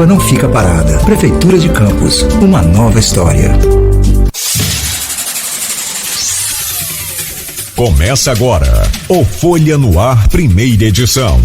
Não fica parada. Prefeitura de Campos, uma nova história. Começa agora o Folha no Ar, primeira edição.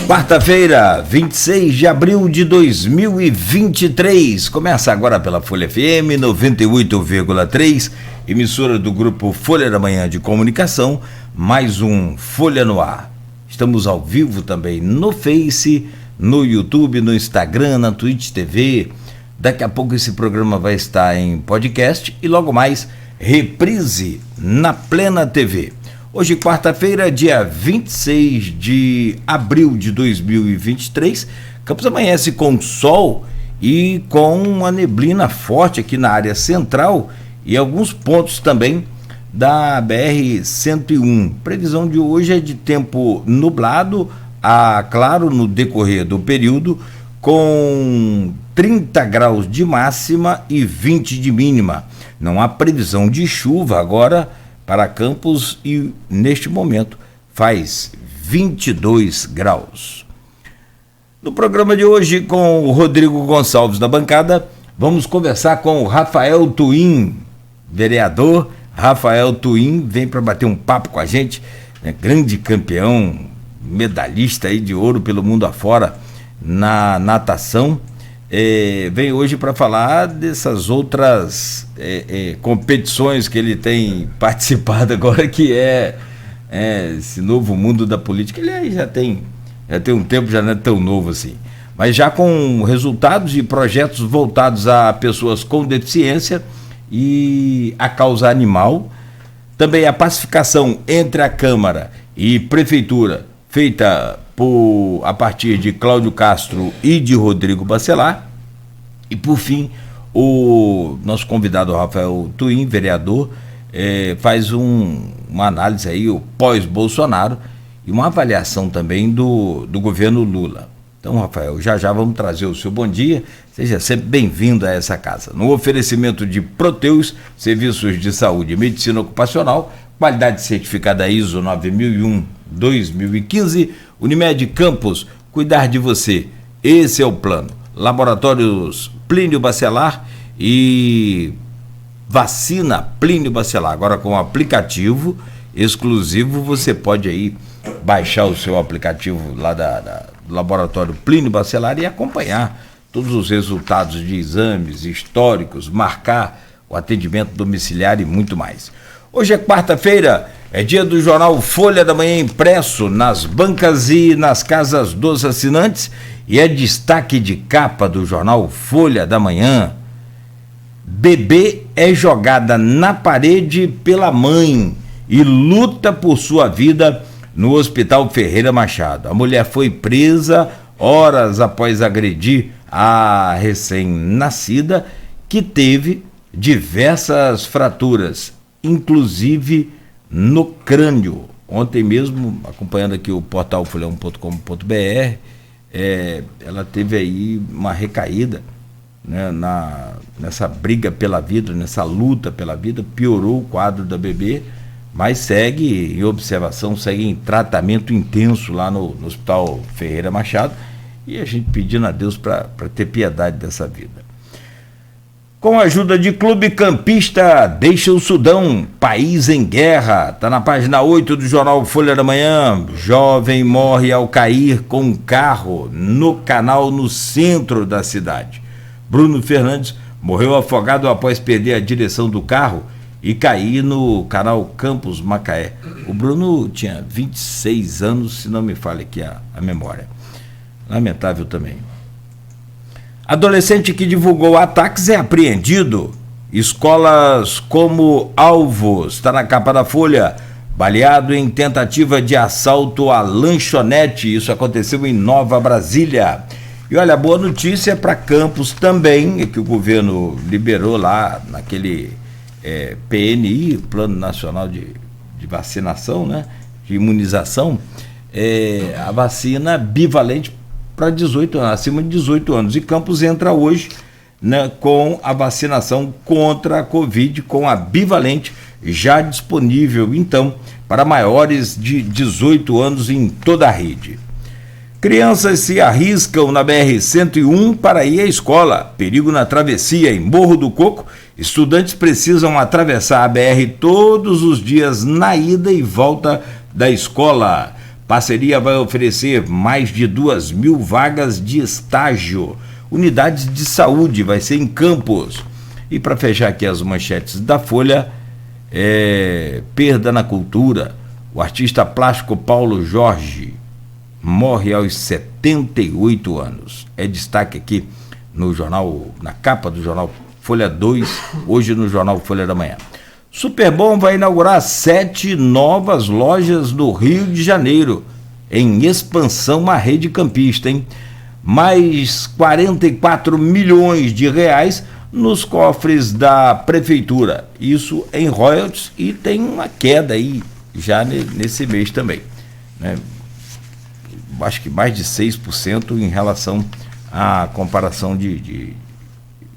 Quarta-feira, 26 de abril de 2023, começa agora pela Folha FM 98,3, emissora do grupo Folha da Manhã de Comunicação, mais um Folha no Ar. Estamos ao vivo também no Face, no YouTube, no Instagram, na Twitch TV. Daqui a pouco esse programa vai estar em podcast e logo mais reprise na Plena TV. Hoje, quarta-feira, dia 26 de abril de 2023, Campos amanhece com sol e com uma neblina forte aqui na área central e alguns pontos também da BR-101. Previsão de hoje é de tempo nublado a claro no decorrer do período, com 30 graus de máxima e 20 de mínima. Não há previsão de chuva agora para Campos e neste momento faz 22 graus. No programa de hoje, com o Rodrigo Gonçalves na bancada, vamos conversar com o Rafael Twin, vereador. Rafael Twin vem para bater um papo com a gente, né? Grande campeão, medalhista aí de ouro pelo mundo afora na natação. Vem hoje para falar dessas outras competições que ele tem participado agora, que é esse novo mundo da política. Ele aí já tem um tempo, já não é tão novo assim, mas já com resultados e projetos voltados a pessoas com deficiência e a causa animal. Também a pacificação entre a Câmara e Prefeitura, feita a partir de Cláudio Castro e de Rodrigo Bacelar. E por fim, o nosso convidado Rafael Twin, vereador, faz uma análise aí, o pós-Bolsonaro, e uma avaliação também do governo Lula. Então, Rafael, já vamos trazer o seu bom dia, seja sempre bem-vindo a essa casa. No oferecimento de Proteus, serviços de saúde e medicina ocupacional, qualidade certificada ISO 9001-2015, Unimed Campos, cuidar de você, esse é o plano. Laboratórios Plínio Bacelar e vacina Plínio Bacelar, agora com aplicativo exclusivo. Você pode aí baixar o seu aplicativo lá do Laboratório Plínio Bacelar e acompanhar todos os resultados de exames históricos, marcar o atendimento domiciliar e muito mais. Hoje é quarta-feira, é dia do jornal Folha da Manhã impresso nas bancas e nas casas dos assinantes, e é destaque de capa do jornal Folha da Manhã: bebê é jogada na parede pela mãe e luta por sua vida no Hospital Ferreira Machado. A mulher foi presa horas após agredir a recém-nascida, que teve diversas fraturas, inclusive no crânio. Ontem mesmo, acompanhando aqui o portal folha1.com.br, ela teve aí uma recaída, né, nessa briga pela vida, nessa luta pela vida. Piorou o quadro da bebê, mas segue em observação, segue em tratamento intenso lá no Hospital Ferreira Machado, e a gente pedindo a Deus para ter piedade dessa vida. Com a ajuda de Clube Campista, deixa o Sudão, país em guerra. Está na página 8 do jornal Folha da Manhã. Jovem morre ao cair com carro no canal no centro da cidade. Bruno Fernandes, morreu afogado após perder a direção do carro e cair no canal Campos Macaé. O Bruno tinha 26 anos, se não me falha aqui a memória. Lamentável também. Adolescente que divulgou ataques é apreendido. Escolas como alvo, está na capa da Folha. Baleado em tentativa de assalto à lanchonete. Isso aconteceu em Nova Brasília. E olha, boa notícia para Campos também, é que o governo liberou lá naquele PNI, Plano Nacional de Vacinação, né? De imunização, a vacina bivalente para 18 anos, acima de 18 anos. E Campos entra hoje, né, com a vacinação contra a Covid, com a bivalente já disponível, então, para maiores de 18 anos em toda a rede. Crianças se arriscam na BR-101 para ir à escola. Perigo na travessia em Morro do Coco. Estudantes precisam atravessar a BR todos os dias na ida e volta da escola. Parceria vai oferecer mais de 2.000 vagas de estágio. Unidades de saúde, vai ser em Campos. E para fechar aqui as manchetes da Folha, perda na cultura. O artista plástico Paulo Jorge morre aos 78 anos. É destaque aqui no jornal, na capa do jornal Folha 2, hoje no jornal Folha da Manhã. Superbom vai inaugurar 7 novas lojas no Rio de Janeiro, em expansão à rede campista, hein? Mais 44 milhões de reais nos cofres da prefeitura. Isso em royalties, e tem uma queda aí já nesse mês também, né? Acho que mais de 6% em relação à comparação de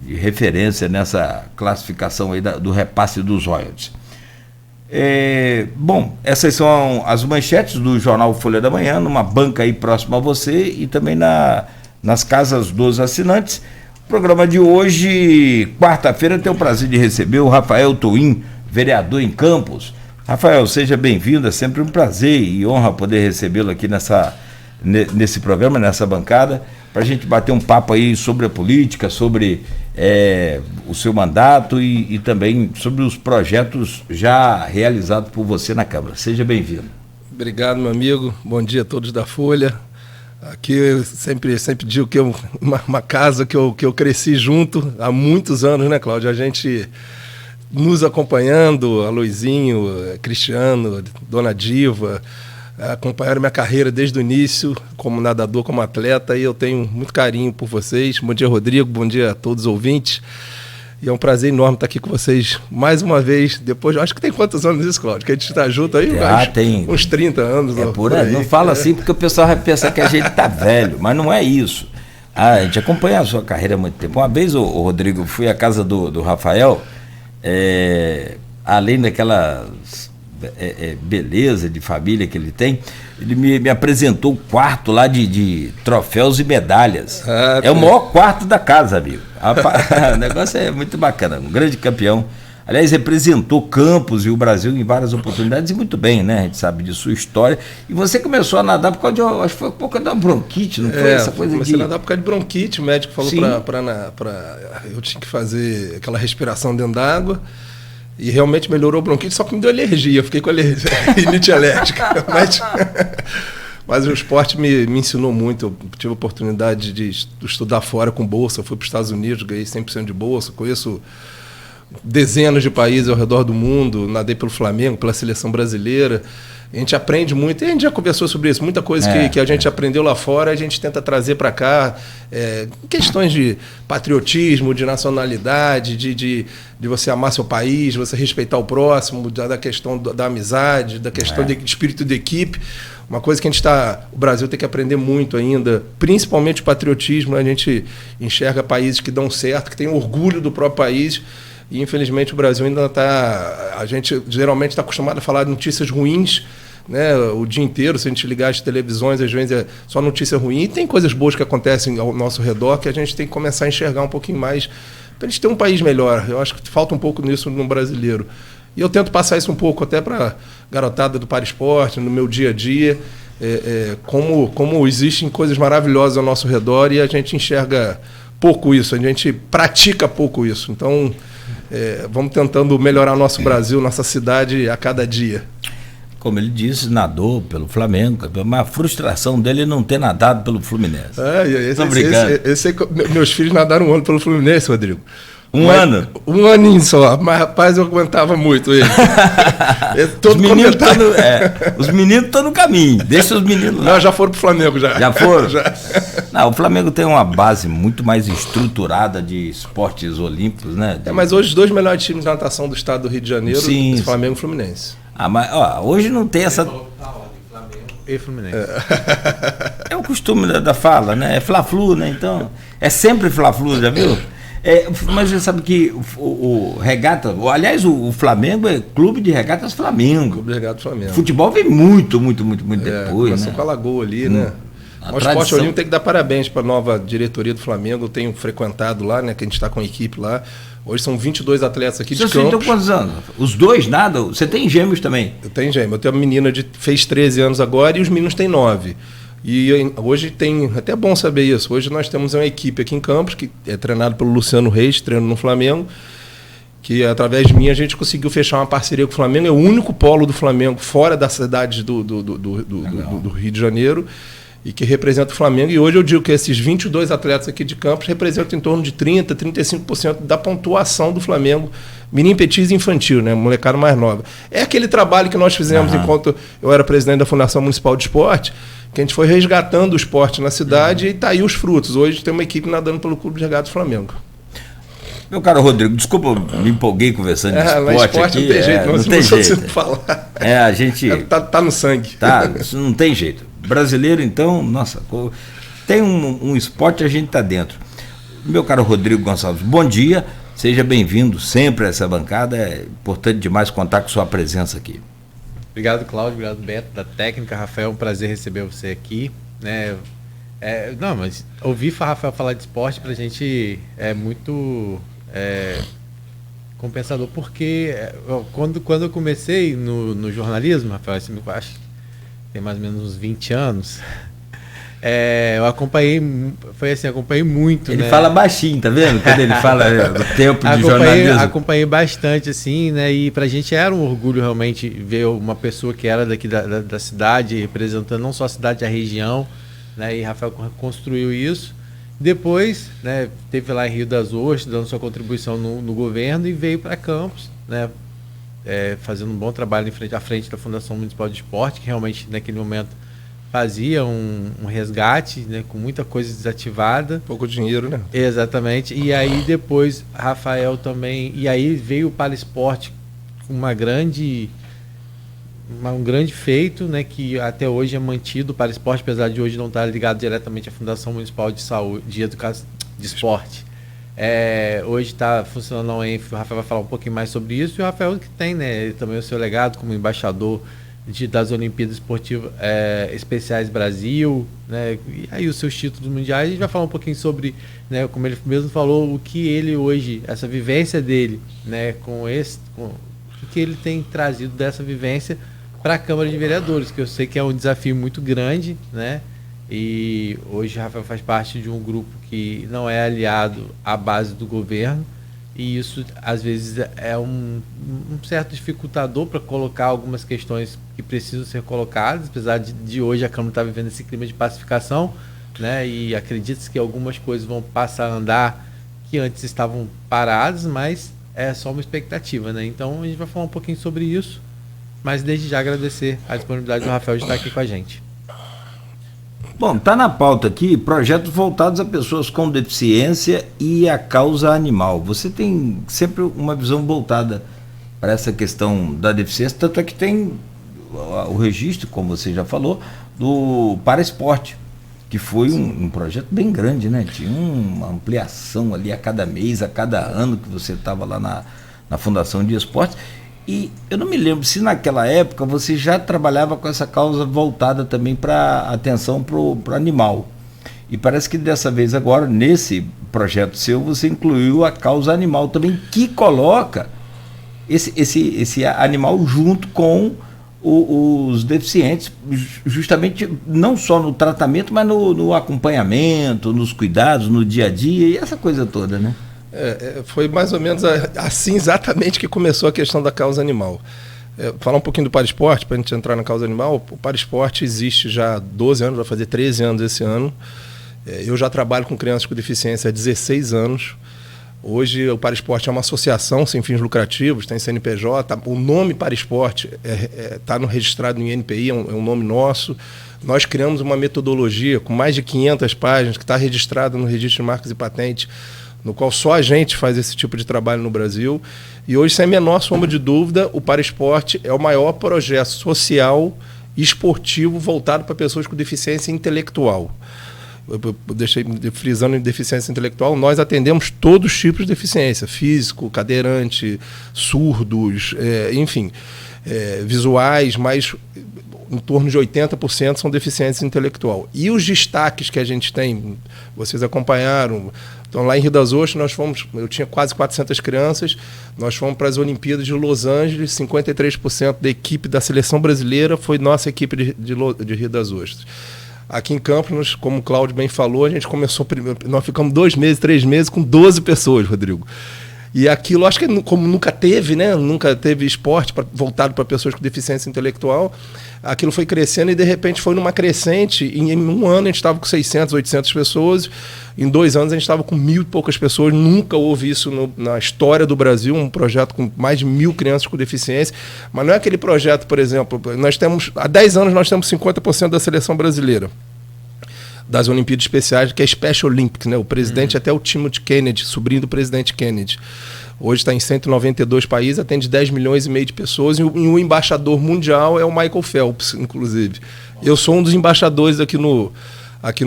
referência nessa classificação aí do repasse dos royalties. Bom, essas são as manchetes do jornal Folha da Manhã, numa banca aí próxima a você e também nas casas dos assinantes. O programa de hoje, quarta-feira, tenho o prazer de receber o Rafael Toim, vereador em Campos. Rafael, seja bem-vindo, é sempre um prazer e honra poder recebê-lo aqui nesse programa, nessa bancada, para a gente bater um papo aí sobre a política, sobre o seu mandato e também sobre os projetos já realizados por você na Câmara. Seja bem-vindo. Obrigado, meu amigo. Bom dia a todos da Folha. Aqui eu sempre digo que é uma casa que eu cresci junto há muitos anos, né, Cláudio? A gente nos acompanhando, a Luizinho, Cristiano, Dona Diva, acompanharam minha carreira desde o início, como nadador, como atleta, e eu tenho muito carinho por vocês. Bom dia, Rodrigo, bom dia a todos os ouvintes. E é um prazer enorme estar aqui com vocês mais uma vez. Depois, acho que tem quantos anos isso, Cláudio? Que a gente está junto aí? Tem uns 30 anos. Por aí. Não fala assim, porque o pessoal vai pensar que a gente está velho, mas não é isso. A gente acompanha a sua carreira há muito tempo. Uma vez, o Rodrigo, fui à casa do Rafael, além daquela beleza de família que ele tem, ele me apresentou o quarto lá de troféus e medalhas. É o maior quarto da casa, amigo. O negócio é muito bacana, um grande campeão. Aliás, representou Campos e o Brasil em várias oportunidades e muito bem, né? A gente sabe de sua história. E você começou a nadar por causa de, acho que foi por causa de uma bronquite, não foi essa coisa? Comecei a nadar por causa de bronquite. O médico falou eu tinha que fazer aquela respiração dentro d'água. E realmente melhorou o bronquite, só que me deu alergia. Eu fiquei com rinite alérgica. Mas o esporte me ensinou muito. Eu tive a oportunidade de estudar fora com bolsa. Eu fui para os Estados Unidos, ganhei 100% de bolsa. Conheço dezenas de países ao redor do mundo. Nadei pelo Flamengo, pela seleção brasileira. A gente aprende muito, e a gente já conversou sobre isso, muita coisa que a gente aprendeu lá fora, a gente tenta trazer para cá, questões de patriotismo, de nacionalidade, de você amar seu país, de você respeitar o próximo, da questão da amizade, da questão de espírito de equipe. Uma coisa que o Brasil tem que aprender muito ainda, principalmente o patriotismo. A gente enxerga países que dão certo, que têm orgulho do próprio país. E, infelizmente, o Brasil ainda está... A gente geralmente está acostumado a falar de notícias ruins, né, o dia inteiro. Se a gente ligar as televisões, às vezes é só notícia ruim. E tem coisas boas que acontecem ao nosso redor que a gente tem que começar a enxergar um pouquinho mais para a gente ter um país melhor. Eu acho que falta um pouco nisso no brasileiro. E eu tento passar isso um pouco até para a garotada do Paraesporte, no meu dia a dia, como existem coisas maravilhosas ao nosso redor e a gente enxerga pouco isso, a gente pratica pouco isso. Então, vamos tentando melhorar nosso Brasil, nossa cidade a cada dia. Como ele disse, nadou pelo Flamengo, mas a frustração dele é não ter nadado pelo Fluminense. Meus filhos nadaram um ano pelo Fluminense, Rodrigo. Um ano? Um aninho só, mas rapaz, eu aguentava muito ele. Os meninos estão no caminho, deixa os meninos lá. Não, já foram pro Flamengo, já. Já foram? Já. Não, o Flamengo tem uma base muito mais estruturada de esportes olímpicos, né? Mas hoje os 2 melhores times de natação do estado do Rio de Janeiro, sim, Flamengo e Fluminense. Mas hoje não tem essa... Flamengo e Fluminense. É o costume da fala, né? É Fla-Flu, né? Então, é sempre Fla-Flu, já viu? Mas você sabe que o regata, aliás, o Flamengo é Clube de Regatas Flamengo. Clube de Regatas Flamengo. Futebol vem muito depois, começou, né? com a Lagoa ali, né? O Esporte Olímpico tem que dar parabéns para a nova diretoria do Flamengo. Eu tenho frequentado lá, né? Que a gente está com a equipe lá. Hoje são 22 atletas aqui de Campos. Você tem quantos anos? Os 2 nada? Você tem gêmeos também? Eu tenho gêmeos. Eu tenho uma menina fez 13 anos agora e os meninos têm 9. E hoje tem, até bom saber isso, hoje nós temos uma equipe aqui em Campos, que é treinado pelo Luciano Reis, treino no Flamengo, que através de mim a gente conseguiu fechar uma parceria com o Flamengo, é o único polo do Flamengo fora da cidade do Rio de Janeiro, e que representa o Flamengo. E hoje eu digo que esses 22 atletas aqui de Campos representam em torno de 30%, 35% da pontuação do Flamengo, menino, petis e infantil, né? Molecada mais nova. É aquele trabalho que nós fizemos enquanto eu era presidente da Fundação Municipal de Esporte, que a gente foi resgatando o esporte na cidade e está aí os frutos. Hoje tem uma equipe nadando pelo Clube de Regatas Flamengo. Meu caro Rodrigo, desculpa, eu me empolguei conversando de esporte aqui. Não tem jeito, não tem jeito. Falar. A gente... Tá no sangue. Tá, isso não tem jeito. Brasileiro, então, nossa, tem um esporte, a gente tá dentro. Meu caro Rodrigo Gonçalves, bom dia, seja bem-vindo sempre a essa bancada, é importante demais contar com sua presença aqui. Obrigado, Cláudio, obrigado, Beto, da técnica. Rafael, um prazer receber você aqui, né? Mas ouvir o Rafael falar de esporte pra gente é muito compensador, porque quando eu comecei no jornalismo, Rafael, assim, eu acho que tem mais ou menos uns 20 anos, eu acompanhei muito. Ele fala baixinho, tá vendo? Quando ele fala do tempo de jornalismo. Acompanhei bastante, assim, né? E pra gente era um orgulho realmente ver uma pessoa que era daqui da cidade, representando não só a cidade, a região, né? E Rafael construiu isso. Depois, né, teve lá em Rio das Ostras, dando sua contribuição no governo e veio para Campos, né? Fazendo um bom trabalho à frente da Fundação Municipal de Esporte, que realmente naquele momento fazia um resgate, né, com muita coisa desativada. Pouco dinheiro, né? Exatamente. E aí depois, Rafael também... E aí veio o Palesporte com um grande feito, né, que até hoje é mantido. O Palesporte, apesar de hoje não estar ligado diretamente à Fundação Municipal de Saúde, de Educação, de Esporte. Hoje está funcionando na UENF, o Rafael vai falar um pouquinho mais sobre isso. E o Rafael que tem, né, também o seu legado como embaixador das Olimpíadas Esportivas Especiais Brasil, né, e aí os seus títulos mundiais. A gente vai falar um pouquinho sobre, né, como ele mesmo falou, o que ele hoje, essa vivência dele, né, o que ele tem trazido dessa vivência para a Câmara de Vereadores, que eu sei que é um desafio muito grande, né? E hoje o Rafael faz parte de um grupo que não é aliado à base do governo, e isso às vezes é um certo dificultador para colocar algumas questões que precisam ser colocadas, apesar de hoje a Câmara estar vivendo esse clima de pacificação, né? E acredita-se que algumas coisas vão passar a andar que antes estavam paradas, mas é só uma expectativa, né? Então a gente vai falar um pouquinho sobre isso, mas desde já agradecer a disponibilidade do Rafael de estar aqui com a gente. Bom, está na pauta aqui projetos voltados a pessoas com deficiência e a causa animal. Você tem sempre uma visão voltada para essa questão da deficiência, tanto é que tem o registro, como você já falou, do Paraesporte, que foi um projeto bem grande, né? Tinha uma ampliação ali a cada mês, a cada ano que você estava lá na Fundação de Esportes. E eu não me lembro se naquela época você já trabalhava com essa causa voltada também para atenção para o animal. E parece que dessa vez agora, nesse projeto seu, você incluiu a causa animal também, que coloca esse animal junto com os deficientes, justamente não só no tratamento, mas no acompanhamento, nos cuidados, no dia a dia e essa coisa toda, né? Foi mais ou menos assim exatamente que começou a questão da causa animal. Falar um pouquinho do Paraesporte, para a gente entrar na causa animal. O Paraesporte existe já há 12 anos, vai fazer 13 anos esse ano. Eu já trabalho com crianças com deficiência há 16 anos. Hoje o Paraesporte é uma associação sem fins lucrativos, tem CNPJ, o nome Paraesporte está registrado no INPI, é um nome nosso. Nós criamos uma metodologia com mais de 500 páginas que está registrada no Registro de Marcas e Patentes, no qual só a gente faz esse tipo de trabalho no Brasil. E hoje, sem a menor sombra de dúvida, o Paraesporte é o maior projeto social e esportivo voltado para pessoas com deficiência intelectual. Eu deixei frisando em deficiência intelectual, nós atendemos todos os tipos de deficiência, físico, cadeirante, surdos, enfim, visuais, mas em torno de 80% são deficiência intelectual. E os destaques que a gente tem, vocês acompanharam, então lá em Rio das Ostras eu tinha quase 400 crianças, nós fomos para as Olimpíadas de Los Angeles, 53% da equipe da seleção brasileira foi nossa equipe de Rio das Ostras. Aqui em Campos, como o Cláudio bem falou, a gente começou primeiro, nós ficamos 2 meses, 3 meses com 12 pessoas, Rodrigo. E aquilo, acho que como nunca teve, né? Nunca teve esporte voltado para pessoas com deficiência intelectual, aquilo foi crescendo e de repente foi numa crescente. E em um ano a gente estava com 600, 800 pessoas, em 2 anos a gente estava com 1.000 e poucas pessoas. Nunca houve isso na história do Brasil, um projeto com mais de 1.000 crianças com deficiência. Mas não é aquele projeto, por exemplo, há 10 anos nós temos 50% da seleção brasileira das Olimpíadas Especiais, que é Special Olympics, né? O presidente até o Timothy Kennedy, sobrinho do presidente Kennedy. Hoje está em 192 países, atende 10 milhões e meio de pessoas, e o embaixador mundial é o Michael Phelps, inclusive. Eu sou um dos embaixadores aqui no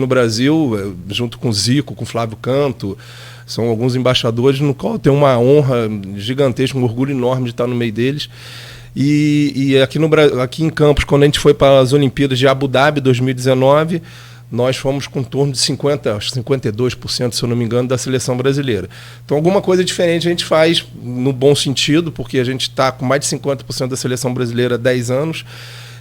Brasil, junto com o Zico, com o Flávio Canto. São alguns embaixadores no qual eu tenho uma honra gigantesca, um orgulho enorme de estar no meio deles. E aqui em Campos, quando a gente foi para as Olimpíadas de Abu Dhabi 2019, nós fomos com em torno de 52%, se eu não me engano, da seleção brasileira. Então, alguma coisa diferente a gente faz no bom sentido, porque a gente está com mais de 50% da seleção brasileira há 10 anos.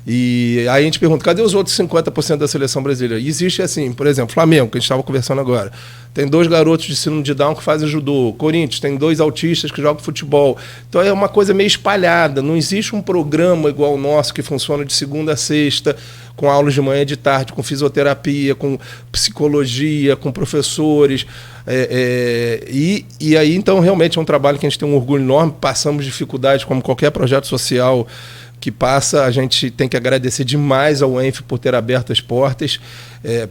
E aí a gente pergunta, cadê os outros 50% da seleção brasileira? E existe assim, por exemplo, Flamengo, que a gente estava conversando agora, tem 2 garotos de síndrome de Down que fazem judô. Corinthians tem 2 autistas que jogam futebol. Então é uma coisa meio espalhada, não existe um programa igual o nosso que funciona de segunda a sexta, com aulas de manhã e de tarde, com fisioterapia, com psicologia, com professores. E aí, então, realmente é um trabalho que a gente tem um orgulho enorme, passamos dificuldades como qualquer projeto social que passa, a gente tem que agradecer demais ao ENF por ter aberto as portas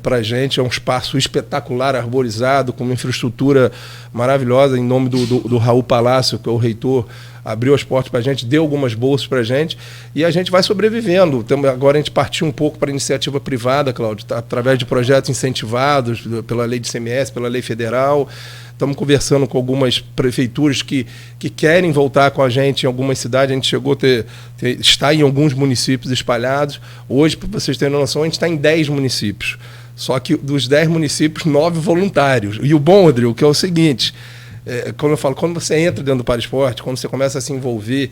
para a gente. É um espaço espetacular, arborizado, com uma infraestrutura maravilhosa, em nome do Raul Palácio, que é o reitor, abriu as portas para a gente, deu algumas bolsas para a gente, e a gente vai sobrevivendo. Agora a gente partiu um pouco para a iniciativa privada, Cláudio, através de projetos incentivados pela lei de ICMS, pela lei federal. Estamos conversando com algumas prefeituras que querem voltar com a gente em algumas cidades. A gente chegou a está em alguns municípios espalhados. Hoje, para vocês terem noção, a gente está em 10 municípios. Só que dos 10 municípios, 9 voluntários. E o bom, Rodrigo, que é o seguinte, quando eu falo, quando você entra dentro do Paraesporte, quando você começa a se envolver,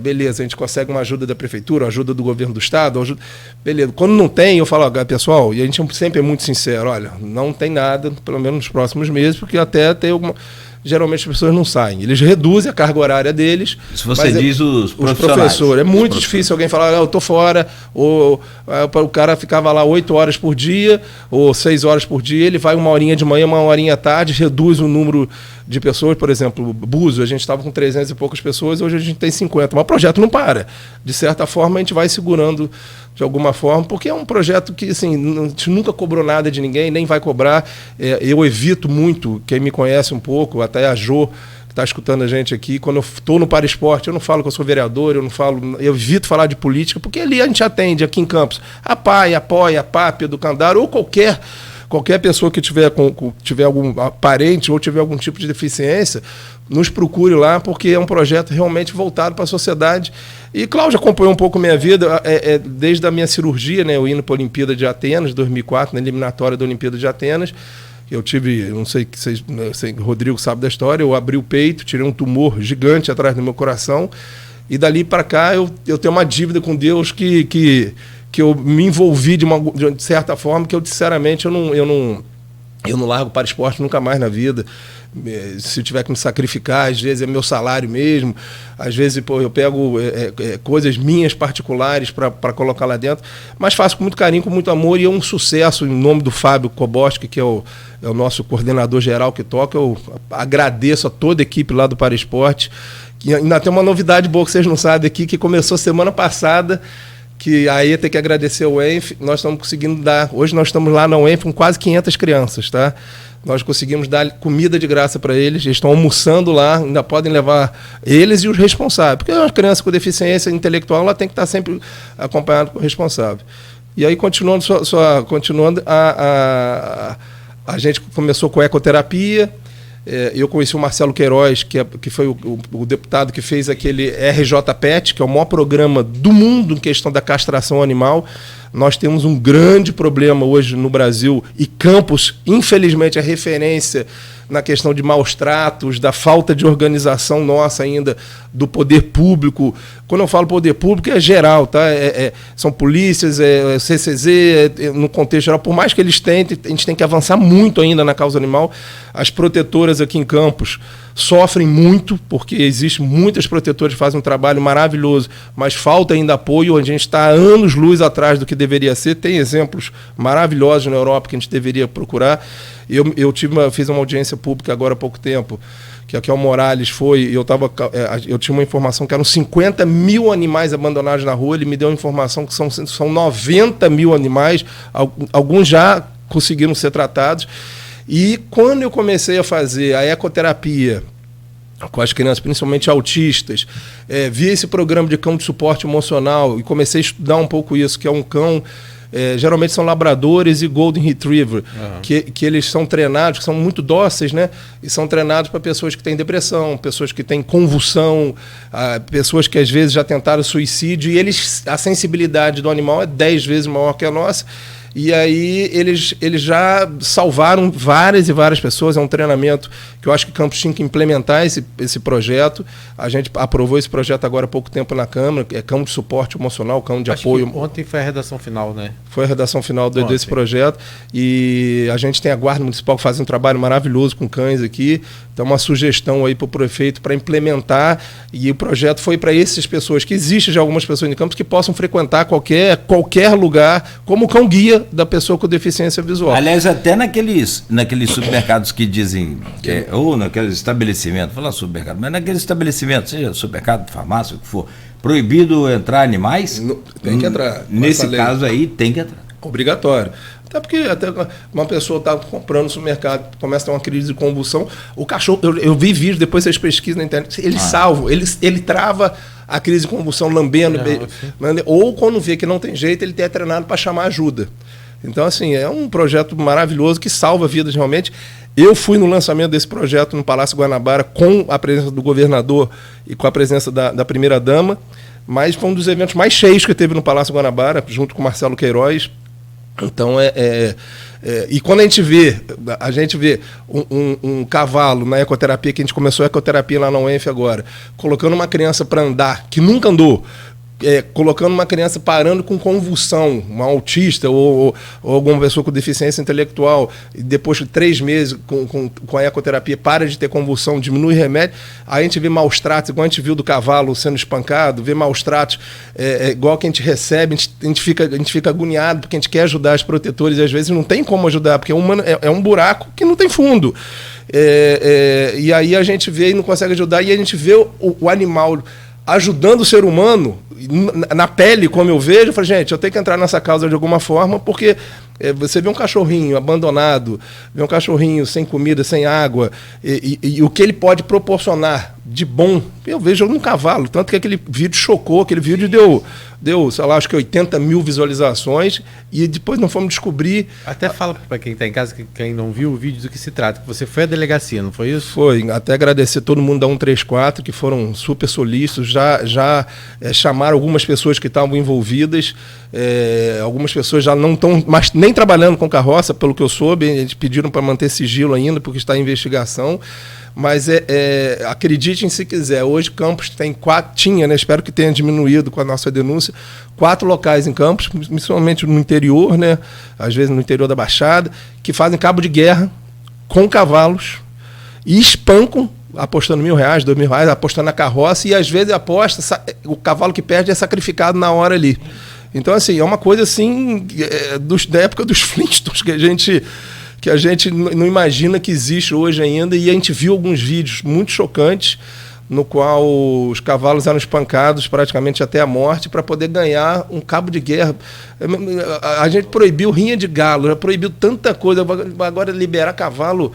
beleza, a gente consegue uma ajuda da prefeitura, ajuda do governo do estado, beleza. Quando não tem, eu falo, pessoal, e a gente sempre é muito sincero, olha, não tem nada, pelo menos nos próximos meses, porque até tem alguma... Geralmente as pessoas não saem. Eles reduzem a carga horária deles. Se você diz os professores. É muito difícil alguém falar, eu estou fora, ou o cara ficava lá 8 horas por dia, ou 6 horas por dia, ele vai 1 horinha de manhã, 1 horinha à tarde, reduz o número de pessoas. Por exemplo, Búzios, a gente estava com 300 e poucas pessoas, hoje a gente tem 50. Mas o projeto não para. De certa forma, a gente vai segurando de alguma forma, porque é um projeto que assim, a gente nunca cobrou nada de ninguém, nem vai cobrar. Eu evito muito, quem me conhece um pouco, até a Jô, que está escutando a gente aqui, quando eu estou no Paraesporte, eu não falo que eu sou vereador, eu evito falar de política, porque ali a gente atende, aqui em Campos, a PAI, Apoia, a PAP, Educandar, ou qualquer pessoa que tiver algum parente ou tiver algum tipo de deficiência, nos procure lá, porque é um projeto realmente voltado para a sociedade. E Cláudio acompanhou um pouco a minha vida, desde a minha cirurgia, né, eu indo para a Olimpíada de Atenas, 2004, na eliminatória da Olimpíada de Atenas. Eu tive, não sei se Rodrigo sabe da história, eu abri o peito, tirei um tumor gigante atrás do meu coração, E dali para cá eu tenho uma dívida com Deus que eu me envolvi de certa forma, que eu, sinceramente, eu não largo para esporte nunca mais na vida. Se eu tiver que me sacrificar, às vezes é meu salário mesmo, às vezes eu pego coisas minhas particulares para colocar lá dentro, mas faço com muito carinho, com muito amor, e é um sucesso. Em nome do Fábio Koboski, que é o nosso coordenador geral que toca, eu agradeço a toda a equipe lá do Para Esporte, que ainda tem uma novidade boa que vocês não sabem aqui, que começou semana passada, que aí tem que agradecer ao ENF. Nós estamos conseguindo dar, hoje nós estamos lá na UENF com quase 500 crianças, tá? Nós conseguimos dar comida de graça para eles, eles estão almoçando lá, ainda podem levar eles e os responsáveis, porque uma criança com deficiência intelectual, ela tem que estar sempre acompanhada com o responsável. E aí, continuando, a gente começou com ecoterapia. Eu conheci o Marcelo Queiroz, que foi o deputado que fez aquele RJ-PET, que é o maior programa do mundo em questão da castração animal. Nós temos um grande problema hoje no Brasil, e Campos, infelizmente, é referência na questão de maus tratos, da falta de organização nossa ainda, do poder público. Quando eu falo poder público, é geral, tá? São polícias, CCZ, no contexto geral. Por mais que eles tentem, a gente tem que avançar muito ainda na causa animal. As protetoras aqui em Campos sofrem muito, porque existem muitas protetoras que fazem um trabalho maravilhoso, mas falta ainda apoio. A gente está anos-luz atrás do que deveria ser. Tem exemplos maravilhosos na Europa que a gente deveria procurar. Eu fiz uma audiência pública agora há pouco tempo, que aqui o Morales foi, e eu tinha uma informação que eram 50 mil animais abandonados na rua. Ele me deu a informação que são 90 mil animais, alguns já conseguiram ser tratados. E quando eu comecei a fazer a ecoterapia com as crianças, principalmente autistas, vi esse programa de cão de suporte emocional e comecei a estudar um pouco isso, que é um cão... geralmente são labradores e golden retriever, que eles são treinados, que são muito dóceis, né? E são treinados para pessoas que têm depressão, pessoas que têm convulsão, pessoas que às vezes já tentaram suicídio, e a sensibilidade do animal é 10 vezes maior que a nossa. E aí eles já salvaram várias e várias pessoas. É um treinamento que eu acho que Campos tinha que implementar esse projeto. A gente aprovou esse projeto agora há pouco tempo na Câmara, é cão de suporte emocional, cão de apoio. Ontem foi a redação final, né? Foi a redação final desse projeto. E a gente tem a Guarda Municipal que faz um trabalho maravilhoso com cães aqui. Então, uma sugestão aí para o prefeito para implementar. E o projeto foi para essas pessoas, que existem já algumas pessoas em Campos que possam frequentar qualquer lugar, como cão guia da pessoa com deficiência visual. Aliás, até naqueles supermercados que dizem, ou naqueles estabelecimentos, falar supermercado, mas naqueles estabelecimentos, seja supermercado, farmácia, o que for, proibido entrar animais? Tem que entrar. Nesse caso aí, tem que entrar. Obrigatório. Até porque uma pessoa está comprando no supermercado, começa a ter uma crise de convulsão, o cachorro, eu vi vídeo, depois vocês pesquisam na internet, ele salva, ele trava a crise de convulsão lambendo, ou quando vê que não tem jeito, ele é treinado para chamar ajuda. Então, assim, é um projeto maravilhoso que salva vidas realmente. Eu fui no lançamento desse projeto no Palácio Guanabara com a presença do governador e com a presença da primeira-dama, mas foi um dos eventos mais cheios que teve no Palácio Guanabara, junto com o Marcelo Queiroz. Então, e quando a gente vê um cavalo na ecoterapia, que a gente começou a ecoterapia lá na UENF agora, colocando uma criança para andar, que nunca andou, colocando uma criança parando com convulsão, um autista ou alguma pessoa com deficiência intelectual, e depois de 3 meses com a ecoterapia para de ter convulsão, diminui o remédio, aí a gente vê maus tratos, igual a gente viu do cavalo sendo espancado, vê maus tratos, igual que a gente recebe, a gente fica agoniado, porque a gente quer ajudar os protetores e às vezes não tem como ajudar, porque é um buraco que não tem fundo. E aí a gente vê e não consegue ajudar, e a gente vê o animal ajudando o ser humano na pele, como eu vejo. Eu falei, gente, eu tenho que entrar nessa causa de alguma forma, porque você vê um cachorrinho abandonado, vê um cachorrinho sem comida, sem água, e o que ele pode proporcionar de bom, eu vejo no cavalo. Tanto que aquele vídeo chocou, aquele vídeo deu, sei lá, acho que 80 mil visualizações, e depois não fomos descobrir... Até fala para quem está em casa, quem não viu o vídeo, do que se trata, que você foi à delegacia, não foi isso? Foi, até agradecer todo mundo da 134, que foram super solícitos, já chamaram algumas pessoas que estavam envolvidas, algumas pessoas já não estão nem trabalhando com carroça, pelo que eu soube, eles pediram para manter sigilo ainda, porque está em investigação. Mas acreditem se quiser, hoje Campos tem 4, tinha, né, espero que tenha diminuído com a nossa denúncia, 4 locais em Campos, principalmente no interior, né, às vezes no interior da Baixada, que fazem cabo de guerra com cavalos e espancam, apostando R$1.000, R$2.000, apostando na carroça, e às vezes aposta, o cavalo que perde é sacrificado na hora ali. Então, assim, é uma coisa assim, da época dos Flintstones, que a gente não imagina que existe hoje ainda, e a gente viu alguns vídeos muito chocantes, no qual os cavalos eram espancados praticamente até a morte para poder ganhar um cabo de guerra. A gente proibiu rinha de galo, já proibiu tanta coisa, agora liberar cavalo.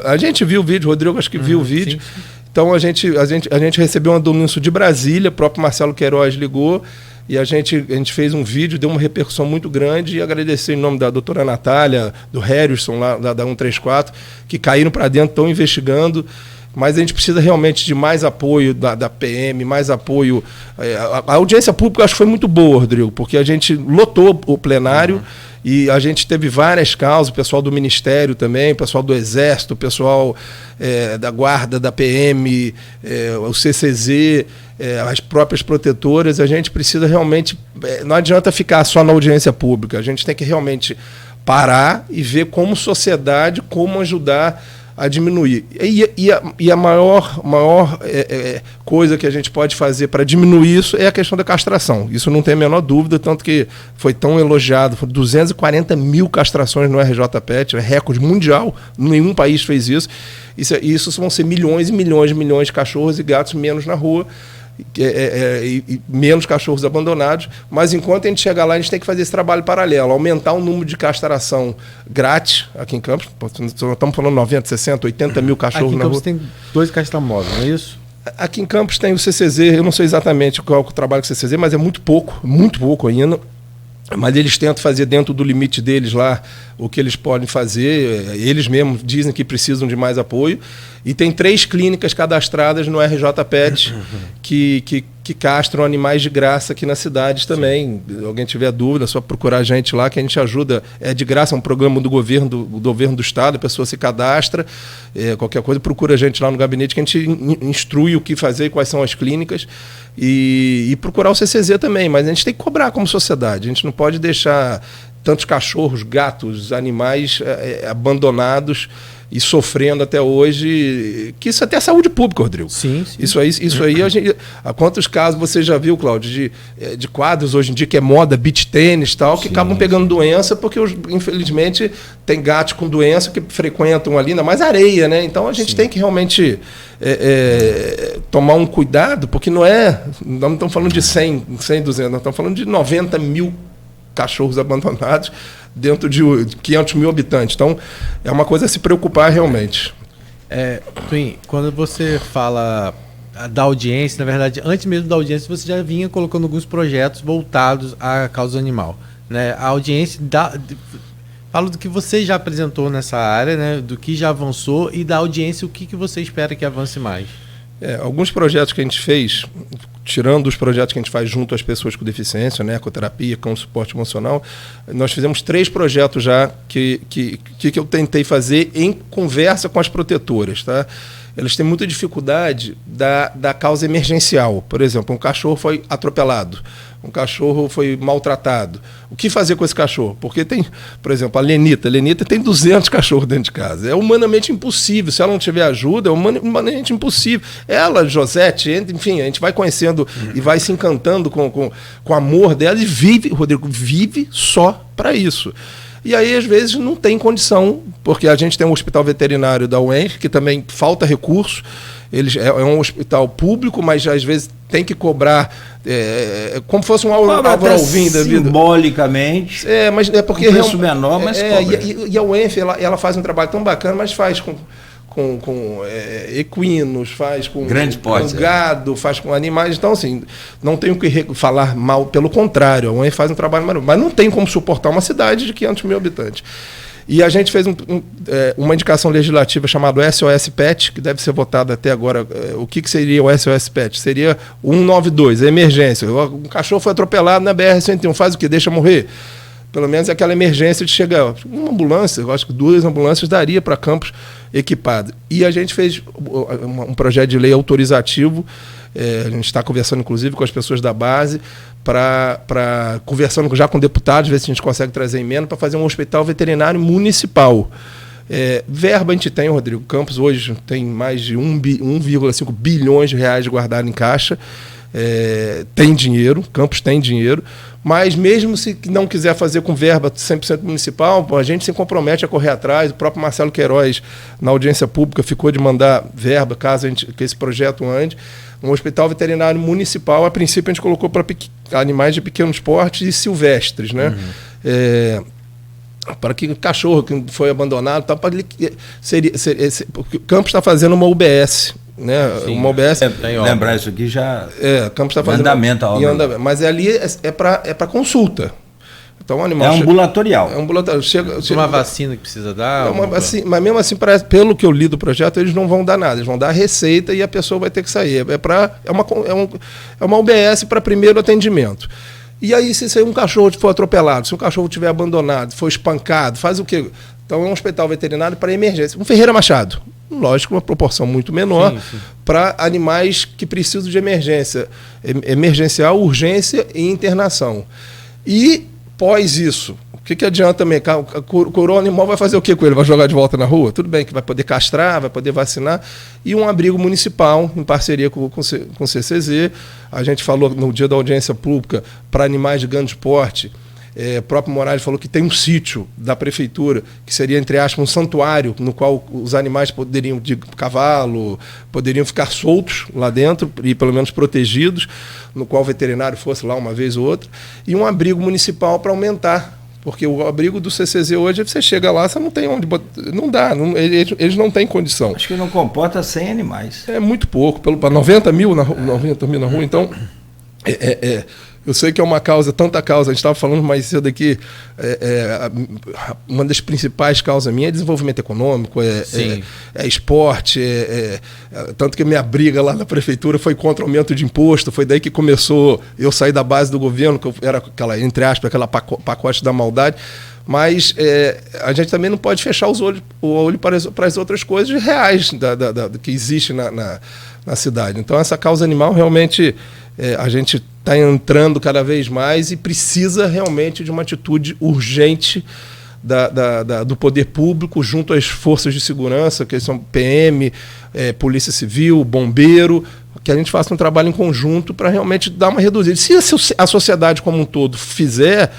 A gente viu o vídeo, Rodrigo acho que viu o vídeo. Sim. Então a gente recebeu uma denúncia de Brasília, o próprio Marcelo Queiroz ligou, e a gente fez um vídeo, deu uma repercussão muito grande, e agradecer em nome da doutora Natália, do Harrison, lá da 134, que caíram para dentro, estão investigando. Mas a gente precisa realmente de mais apoio da PM, mais apoio. A audiência pública eu acho que foi muito boa, Rodrigo, porque a gente lotou o plenário e a gente teve várias causas, o pessoal do Ministério também, o pessoal do Exército, o pessoal da Guarda, da PM, o CCZ, as próprias protetoras. A gente precisa realmente... não adianta ficar só na audiência pública, a gente tem que realmente parar e ver como sociedade, como ajudar a diminuir. E a maior coisa que a gente pode fazer para diminuir isso é a questão da castração. Isso não tem a menor dúvida, tanto que foi tão elogiado. Foram 240 mil castrações no RJPET, é recorde mundial, nenhum país fez isso. Isso vão ser milhões e milhões e milhões de cachorros e gatos menos na rua, e menos cachorros abandonados, mas enquanto a gente chegar lá, a gente tem que fazer esse trabalho paralelo, aumentar o número de castração grátis aqui em Campos. Estamos falando 90, 60, 80 mil cachorros na rua. Aqui em Campos tem 2 castramóveis, não é isso? Aqui em Campos tem o CCZ, eu não sei exatamente qual é o trabalho do CCZ, mas é muito pouco ainda. Mas eles tentam fazer dentro do limite deles lá o que eles podem fazer. Eles mesmos dizem que precisam de mais apoio. E tem 3 clínicas cadastradas no RJPET que castram animais de graça aqui na cidade também. Se alguém tiver dúvida, é só procurar a gente lá que a gente ajuda. É de graça, é um programa do governo do Estado, a pessoa se cadastra, qualquer coisa, procura a gente lá no gabinete que a gente instrui o que fazer e quais são as clínicas. E procurar o CCZ também, mas a gente tem que cobrar como sociedade. A gente não pode deixar tantos cachorros, gatos, animais abandonados e sofrendo até hoje, que isso até é saúde pública, Rodrigo. Sim. Isso aí há quantos casos você já viu, Cláudio, de quadros hoje em dia que é moda, beach tênis e tal, que acabam pegando doença, porque infelizmente tem gatos com doença que frequentam ali, ainda mais areia, né? Então a gente tem que realmente tomar um cuidado, porque nós não estamos falando de 100, 200, nós estamos falando de 90 mil cachorros abandonados dentro de 500 mil habitantes. Então, é uma coisa a se preocupar realmente. Twin, quando você fala da audiência, na verdade, antes mesmo da audiência, você já vinha colocando alguns projetos voltados à causa animal, né? A audiência fala do que você já apresentou nessa área, né? Do que já avançou, e da audiência, o que você espera que avance mais? Alguns projetos que a gente fez, tirando os projetos que a gente faz junto às pessoas com deficiência, né, ecoterapia, com suporte emocional, nós fizemos 3 projetos já que eu tentei fazer em conversa com as protetoras, tá? Eles têm muita dificuldade da causa emergencial. Por exemplo, um cachorro foi atropelado, um cachorro foi maltratado. O que fazer com esse cachorro? Porque tem, por exemplo, a Lenita tem 200 cachorros dentro de casa. É humanamente impossível. Se ela não tiver ajuda, é humanamente impossível. Ela, Josete, enfim, a gente vai conhecendo e vai se encantando com o amor dela e vive, Rodrigo, vive só para isso. E aí, às vezes, não tem condição, porque a gente tem um hospital veterinário da UENF, que também falta recurso. É um hospital público, mas às vezes tem que cobrar como fosse um Álvaro Alvim da vida. Simbolicamente. Mas é porque um preço menor, mas cobra. E a UENF, ela faz um trabalho tão bacana, mas faz com equinos, faz com gado, faz com animais. Então, assim, não tenho que falar mal, pelo contrário, a UENF faz um trabalho maravilhoso, mas não tem como suportar uma cidade de 500 mil habitantes. E a gente fez uma indicação legislativa chamada SOS Pet, que deve ser votada até agora. O que seria o SOS Pet? Seria 192, emergência. Um cachorro foi atropelado na BR-101, faz o quê? Deixa morrer? Pelo menos aquela emergência de chegar. Uma ambulância, eu acho que 2 ambulâncias daria para Campos equipado. E a gente fez um projeto de lei autorizativo, a gente está conversando inclusive com as pessoas da base, conversando já com deputados, ver se a gente consegue trazer emenda para fazer um hospital veterinário municipal. Verba a gente tem, Rodrigo Campos hoje tem mais de 1,5 bilhões de reais guardado em caixa. Tem dinheiro, Campos tem dinheiro, mas mesmo se não quiser fazer com verba 100% municipal, a gente se compromete a correr atrás. O próprio Marcelo Queiroz, na audiência pública, ficou de mandar verba, caso que esse projeto ande. Um hospital veterinário municipal, a princípio a gente colocou para animais de pequeno porte e silvestres, né? Para que o cachorro que foi abandonado, porque o Campos está fazendo uma UBS, né? Sim, uma UBS. Lembrar isso aqui já. Campos está fazendo andamento a obra. Mas ali é para consulta. Então o animal ambulatorial. É ambulatorial. Chega uma vacina que precisa dar. Mas mesmo assim, pelo que eu li do projeto, eles não vão dar nada. Eles vão dar a receita e a pessoa vai ter que sair. É uma UBS para primeiro atendimento. E aí, se um cachorro for atropelado, se um cachorro estiver abandonado, for espancado, faz o quê? Então é um hospital veterinário para emergência. Um Ferreira Machado. Lógico, uma proporção muito menor para animais que precisam de emergência. Emergencial, urgência e internação. E pós isso, o que adianta também? O animal vai fazer o que com ele? Vai jogar de volta na rua? Tudo bem que vai poder castrar, vai poder vacinar. E um abrigo municipal, em parceria com o CCZ. A gente falou no dia da audiência pública para animais de grande porte. O próprio Moraes falou que tem um sítio da prefeitura, que seria, entre aspas, um santuário, no qual os animais poderiam, de cavalo, poderiam ficar soltos lá dentro e pelo menos protegidos, no qual o veterinário fosse lá uma vez ou outra, e um abrigo municipal para aumentar. Porque o abrigo do CCZ hoje, você chega lá, você não tem onde botar. Não dá, eles não têm condição. Acho que não comporta 100 animais. É muito pouco, para 90 mil na rua. Então, eu sei que é uma causa, tanta causa, a gente estava falando mais cedo aqui, uma das principais causas minha é desenvolvimento econômico, é esporte, tanto que minha briga lá na prefeitura foi contra o aumento de imposto, foi daí que começou, eu saí da base do governo, que era aquela, entre aspas, aquela pacote da maldade, mas a gente também não pode fechar o olho para as outras coisas reais que existem na cidade. Então essa causa animal realmente a gente está entrando cada vez mais e precisa realmente de uma atitude urgente do poder público junto às forças de segurança, que são PM, Polícia Civil, Bombeiro, que a gente faça um trabalho em conjunto para realmente dar uma reduzida. Se a sociedade como um todo fizer,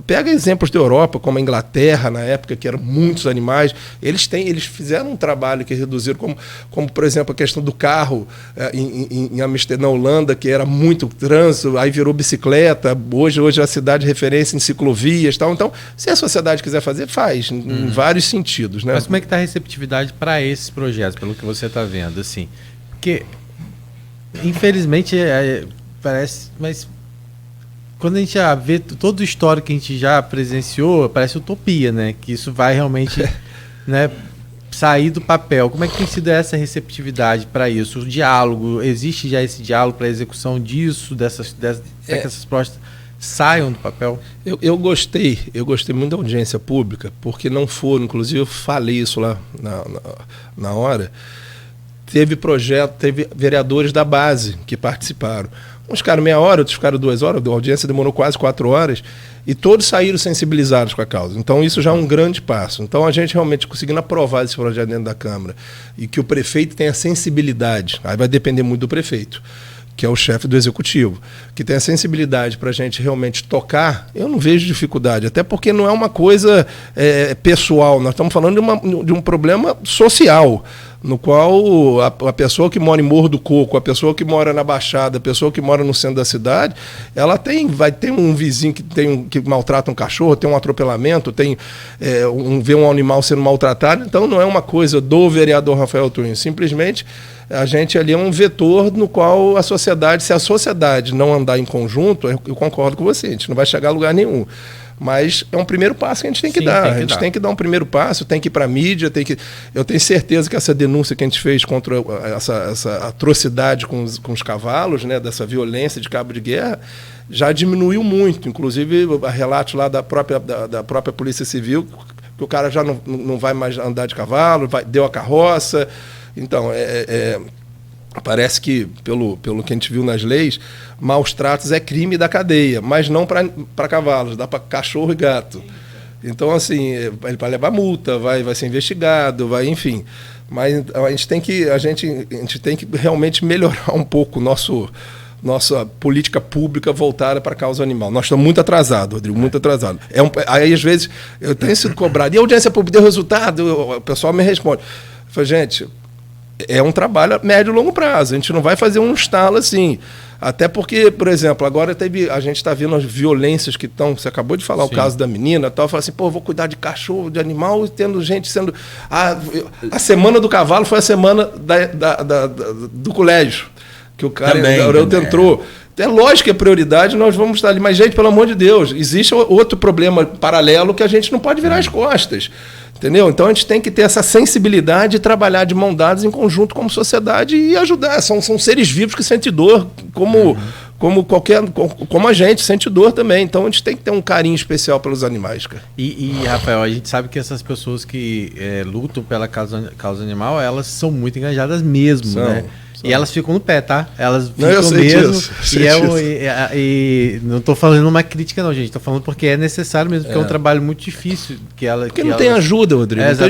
pega exemplos da Europa, como a Inglaterra, na época, que eram muitos animais, eles fizeram um trabalho que reduziram, como por exemplo, a questão do carro em Amsterdã, na Holanda, que era muito trânsito, aí virou bicicleta, hoje a cidade referência em ciclovias e tal. Então, se a sociedade quiser fazer, faz, em vários sentidos. Né? Mas como é que está a receptividade para esses projetos, pelo que você está vendo? Assim? Porque, infelizmente, parece... mas quando a gente já vê todo o histórico que a gente já presenciou, parece utopia, né? Que isso vai realmente né, sair do papel. Como é que tem sido essa receptividade para isso? O diálogo, existe já esse diálogo para a execução disso, para que essas propostas saiam do papel? Eu gostei muito da audiência pública, porque não foram, inclusive eu falei isso lá na hora, teve vereadores da base que participaram. Uns ficaram meia hora, outros ficaram 2 horas, a audiência demorou quase 4 horas, e todos saíram sensibilizados com a causa. Então isso já é um grande passo. Então a gente realmente conseguindo aprovar esse projeto dentro da Câmara, e que o prefeito tenha sensibilidade, aí vai depender muito do prefeito, que é o chefe do executivo, que tenha sensibilidade para a gente realmente tocar, eu não vejo dificuldade, até porque não é uma coisa pessoal, nós estamos falando de um problema social, no qual a pessoa que mora em Morro do Coco, a pessoa que mora na Baixada, a pessoa que mora no centro da cidade, ela vai ter um vizinho que maltrata um cachorro, tem um atropelamento, vê um animal sendo maltratado, então não é uma coisa do vereador Rafael Twin, simplesmente a gente ali é um vetor no qual a sociedade, se a sociedade não andar em conjunto, eu concordo com você, a gente não vai chegar a lugar nenhum. Mas é um primeiro passo que a gente tem que dar. A gente tem que dar um primeiro passo, tem que ir para a mídia, eu tenho certeza que essa denúncia que a gente fez contra essa atrocidade com os cavalos, né, dessa violência de cabo de guerra, já diminuiu muito. Inclusive, relatos lá da própria Polícia Civil, porque o cara já não vai mais andar de cavalo, deu a carroça. Então, parece que, pelo que a gente viu nas leis, maus tratos é crime da cadeia, mas não para cavalos, dá para cachorro e gato. Então, assim, ele vai levar multa, vai ser investigado, enfim. Mas a gente tem que realmente melhorar um pouco nossa política pública voltada para a causa animal. Nós estamos muito atrasados, Rodrigo, muito atrasados. Aí, às vezes, eu tenho sido cobrado. E a audiência pública deu resultado? O pessoal me responde. Eu falo, gente, é um trabalho a médio e longo prazo. A gente não vai fazer um estalo assim. Até porque, por exemplo, agora a gente está vendo as violências que estão... Você acabou de falar o caso da menina, tal, fala assim, eu vou cuidar de cachorro, de animal, e tendo gente sendo... A semana do cavalo foi a semana do colégio, que o cara entrou. É lógico que é prioridade, nós vamos estar ali. Mas, gente, pelo amor de Deus, existe outro problema paralelo que a gente não pode virar as costas. Entendeu? Então a gente tem que ter essa sensibilidade e trabalhar de mão dadas em conjunto como sociedade e ajudar. São seres vivos que sentem dor, como a gente sente dor também. Então a gente tem que ter um carinho especial pelos animais, cara. E Rafael, a gente sabe que essas pessoas que lutam pela causa animal, elas são muito engajadas mesmo, né? E elas ficam no pé, tá? Elas ficam mesmo. E não estou falando uma crítica, não, gente. Estou falando porque é necessário mesmo, porque é um trabalho muito difícil. Porque não tem ajuda, Rodrigo. Então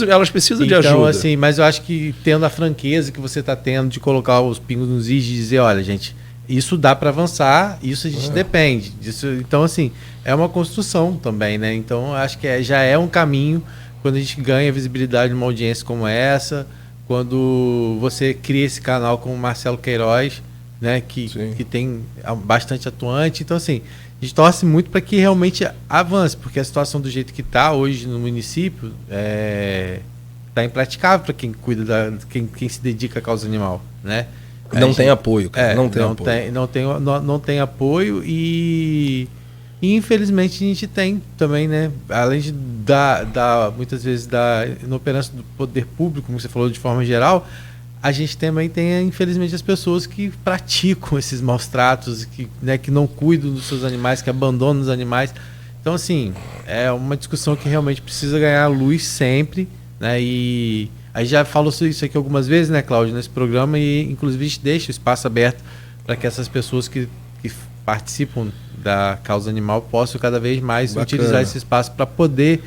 elas precisam de ajuda. Então, assim, mas eu acho que tendo a franqueza que você está tendo de colocar os pingos nos is e dizer, olha, gente, isso dá para avançar, isso a gente depende disso. Então, assim, é uma construção também, né? Então, eu acho que já é um caminho quando a gente ganha visibilidade numa audiência como essa. Quando você cria esse canal como o Marcelo Queiroz, né, que tem bastante atuante. Então, assim, a gente torce muito para que realmente avance, porque a situação do jeito que está hoje no município está impraticável para quem cuida, quem se dedica à causa animal, né? Não tem apoio, cara. Não tem apoio e infelizmente a gente tem também, né? Além de muitas vezes da inoperância do poder público, como você falou de forma geral, a gente também tem, infelizmente, as pessoas que praticam esses maus tratos, que não cuidam dos seus animais, que abandonam os animais. Então, assim, é uma discussão que realmente precisa ganhar luz sempre, né? E a gente já falou sobre isso aqui algumas vezes, né, Cláudio, nesse programa, e inclusive a gente deixa o espaço aberto para que essas pessoas que participam da causa animal possam cada vez mais utilizar esse espaço para poder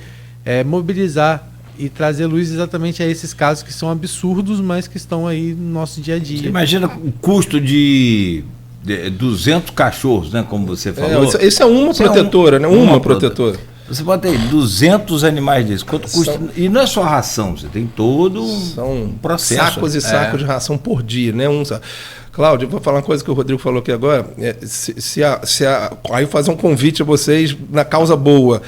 mobilizar e trazer luz exatamente a esses casos que são absurdos, mas que estão aí no nosso dia a dia. Você imagina o custo de 200 cachorros, né, como você falou. Isso é uma protetora, né? Uma protetora. Você pode ter 200 animais desses. Quanto custa? E não é só ração, você tem todo um processo. Sacos e sacos de ração por dia, né? Cláudio, eu vou falar uma coisa que o Rodrigo falou aqui agora. Aí fazer um convite a vocês na causa boa,